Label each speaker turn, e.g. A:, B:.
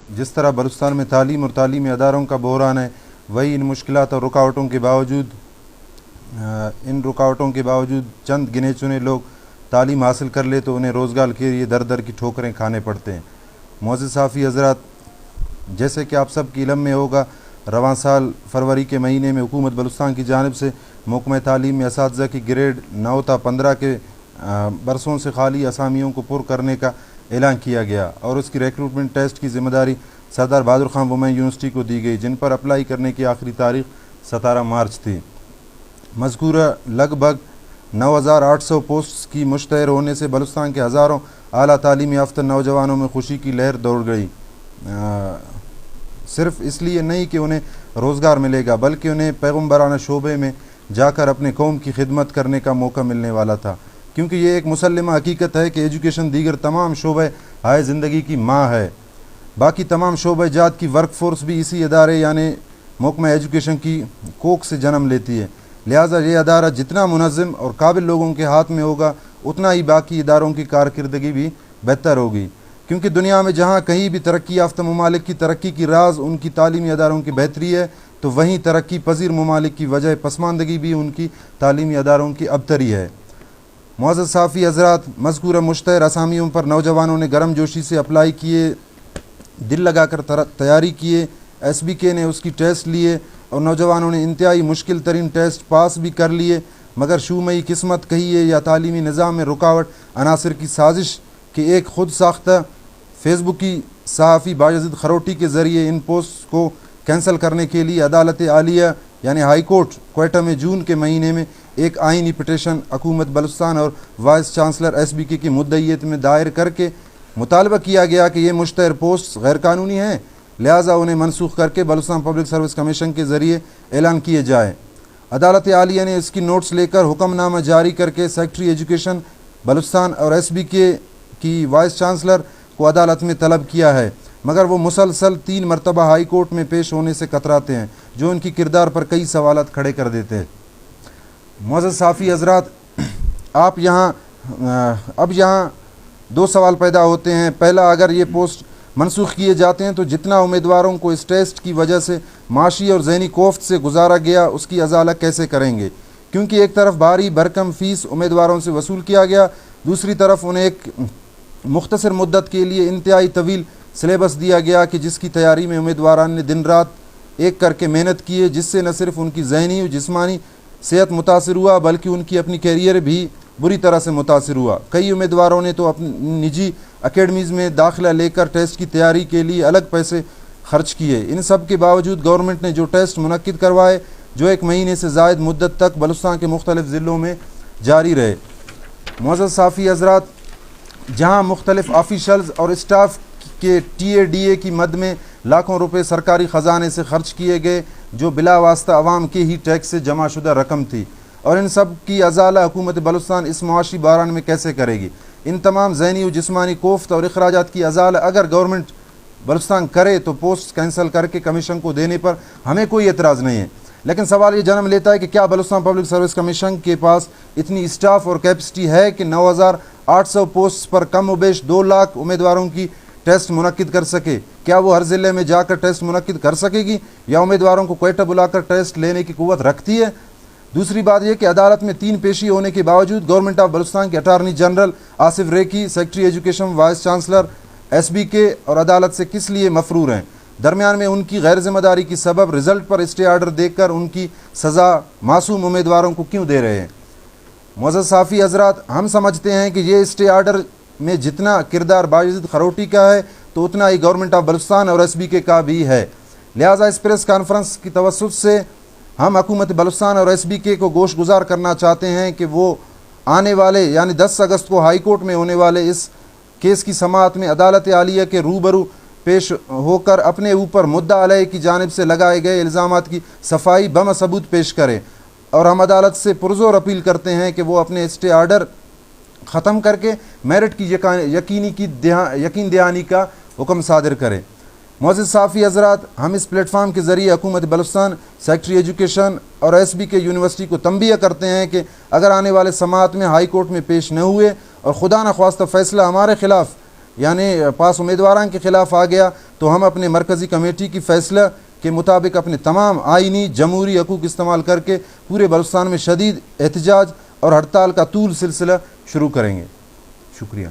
A: جس طرح بلوچستان میں تعلیم اور تعلیمی اداروں کا بحران ہے، وہی ان مشکلات اور رکاوٹوں کے باوجود چند گنے چنے لوگ تعلیم حاصل کر لے تو انہیں روزگار کے لیے در در کی ٹھوکریں کھانے پڑتے ہیں۔ معزز صحافی حضرات، جیسے کہ آپ سب کی علم میں ہوگا، رواں سال فروری کے مہینے میں حکومت بلوچستان کی جانب سے محکمہ تعلیم میں اساتذہ کی گریڈ 9 تا 15 کے برسوں سے خالی اسامیوں کو پر کرنے کا اعلان کیا گیا اور اس کی ریکروٹمنٹ ٹیسٹ کی ذمہ داری سردار بہادر خان وومین یونیورسٹی کو دی گئی، جن پر اپلائی کرنے کی آخری تاریخ 17 مارچ تھی۔ مذکورہ لگ بھگ 9800 پوسٹس کی مشتہر ہونے سے بلوچستان کے ہزاروں اعلیٰ تعلیم یافتہ نوجوانوں میں خوشی کی لہر دوڑ گئی۔ صرف اس لیے نہیں کہ انہیں روزگار ملے گا، بلکہ انہیں پیغمبرانہ شعبے میں جا کر اپنے قوم کی خدمت کرنے کا موقع ملنے والا تھا، کیونکہ یہ ایک مسلمہ حقیقت ہے کہ ایجوکیشن دیگر تمام شعبہ ہائے زندگی کی ماں ہے۔ باقی تمام شعبہ جات کی ورک فورس بھی اسی ادارے یعنی محکمہ ایجوکیشن کی کوکھ سے جنم لیتی ہے، لہٰذا یہ ادارہ جتنا منظم اور قابل لوگوں کے ہاتھ میں ہوگا اتنا ہی باقی اداروں کی کارکردگی بھی بہتر ہوگی، کیونکہ دنیا میں جہاں کہیں بھی ترقی یافتہ ممالک کی ترقی کی راز ان کی تعلیمی اداروں کی بہتری ہے، تو وہیں ترقی پذیر ممالک کی وجہ پسماندگی بھی ان کی تعلیمی اداروں کی ابتری ہے۔ معزز صحافی حضرات، مذکورہ مشتہر اسامیوں پر نوجوانوں نے گرم جوشی سے اپلائی کیے، دل لگا کر تیاری کیے، ایس بی کے نے اس کی ٹیسٹ لیے اور نوجوانوں نے انتہائی مشکل ترین ٹیسٹ پاس بھی کر لیے، مگر شومئی قسمت کہیے یا تعلیمی نظام میں رکاوٹ عناصر کی سازش کے ایک خود ساختہ فیس بک کی صحافی باجزید خروٹی کے ذریعے ان پوسٹ کو کینسل کرنے کے لیے عدالت عالیہ یعنی ہائی کورٹ کوئٹہ میں جون کے مہینے میں ایک آئینی پٹیشن حکومت بلوچستان اور وائس چانسلر ایس بی کے کی مدعیت میں دائر کر کے مطالبہ کیا گیا کہ یہ مشتہر پوسٹ غیر قانونی ہیں، لہٰذا انہیں منسوخ کر کے بلوچستان پبلک سروس کمیشن کے ذریعے اعلان کیے جائے۔ عدالت عالیہ نے اس کی نوٹس لے کر حکم نامہ جاری کر کے سیکٹری ایجوکیشن بلوچستان اور ایس بی کے کی وائس چانسلر کو عدالت میں طلب کیا ہے، مگر وہ مسلسل 3 مرتبہ ہائی کورٹ میں پیش ہونے سے کتراتے ہیں، جو ان کی کردار پر کئی سوالات کھڑے کر دیتے ہیں۔ معزز صحافی حضرات، اب یہاں 2 سوال پیدا ہوتے ہیں۔ پہلا، اگر یہ پوسٹ منسوخ کیے جاتے ہیں تو جتنا امیدواروں کو اس ٹیسٹ کی وجہ سے معاشی اور ذہنی کوفت سے گزارا گیا اس کی ازالہ کیسے کریں گے؟ کیونکہ ایک طرف بھاری بھرکم فیس امیدواروں سے وصول کیا گیا، دوسری طرف انہیں ایک مختصر مدت کے لیے انتہائی طویل سلیبس دیا گیا کہ جس کی تیاری میں امیدواران نے دن رات ایک کر کے محنت کیے، جس سے نہ صرف ان کی ذہنی و جسمانی صحت متاثر ہوا بلکہ ان کی اپنی کیریئر بھی بری طرح سے متاثر ہوا۔ کئی امیدواروں نے تو اپنی نجی اکیڈمیز میں داخلہ لے کر ٹیسٹ کی تیاری کے لیے الگ پیسے خرچ کیے۔ ان سب کے باوجود گورنمنٹ نے جو ٹیسٹ منعقد کروائے جو 1 مہینے سے زائد مدت تک بلوچستان کے مختلف ضلعوں میں جاری رہے۔ معزز صحافی حضرات، جہاں مختلف آفیشلز اور اسٹاف کے TADA کی مد میں لاکھوں روپے سرکاری خزانے سے خرچ کیے گئے جو بلا واسطہ عوام کے ہی ٹیکس سے جمع شدہ رقم تھی، اور ان سب کی ازالہ حکومت بلوچستان اس معاشی بحران میں کیسے کرے گی؟ ان تمام ذہنی و جسمانی کوفت اور اخراجات کی ازالہ اگر گورنمنٹ بلوچستان کرے تو پوسٹ کینسل کر کے کمیشن کو دینے پر ہمیں کوئی اعتراض نہیں ہے، لیکن سوال یہ جنم لیتا ہے کہ کیا بلوچستان پبلک سروس کمیشن کے پاس اتنی اسٹاف اور کیپسٹی ہے کہ 9800 پوسٹ پر کم و بیش 2 لاکھ امیدواروں کی ٹیسٹ منعقد کر سکے؟ کیا وہ ہر ضلع میں جا کر ٹیسٹ منعقد کر سکے گی یا امیدواروں کو کوئٹہ بلا کر ٹیسٹ لینے کی قوت رکھتی ہے؟ دوسری بات یہ کہ عدالت میں 3 پیشی ہونے کے باوجود گورنمنٹ آف بلوچستان کے attorney general Asif Riki, secretary education, vice chancellor S B K اور عدالت سے کس لیے مفرور ہیں؟ درمیان میں ان کی غیر ذمہ داری کی سبب رزلٹ پر اسٹے آرڈر دے کر ان کی سزا معصوم امیدواروں کو کیوں دے رہے ہیں؟ معزز صحافی حضرات، ہم سمجھتے ہیں کہ یہ اسٹے آرڈر میں جتنا کردار باجزید خروٹی کا ہے تو اتنا ہی گورنمنٹ آف بلوچستان اور ایس بی کے کا بھی ہے، لہٰذا اس پریس کانفرنس کی توسط سے ہم حکومت بلوچستان اور ایس بی کے کو گوش گزار کرنا چاہتے ہیں کہ وہ آنے والے یعنی 10 اگست کو ہائی کورٹ میں ہونے والے اس کیس کی سماعت میں عدالت عالیہ کے روبرو پیش ہو کر اپنے اوپر مدعا علیہ کی جانب سے لگائے گئے الزامات کی صفائی بم ثبوت پیش کریں، اور ہم عدالت سے پرزور اپیل کرتے ہیں کہ وہ اپنے اسٹے آرڈر ختم کر کے میرٹ کی یقین دہانی کا حکم صادر کریں۔ معزز صحافی حضرات، ہم اس پلیٹ فارم کے ذریعے حکومت بلوچستان، سیکٹری ایجوکیشن اور ایس بی کے یونیورسٹی کو تنبیہ کرتے ہیں کہ اگر آنے والے سماعت میں ہائی کورٹ میں پیش نہ ہوئے اور خدا نخواستہ فیصلہ ہمارے خلاف یعنی پاس امیدواران کے خلاف آ گیا تو ہم اپنے مرکزی کمیٹی کی فیصلہ کے مطابق اپنے تمام آئینی جمہوری حقوق استعمال کر کے پورے بلوچستان میں شدید احتجاج اور ہڑتال کا طول سلسلہ شروع کریں گے۔ شکریہ۔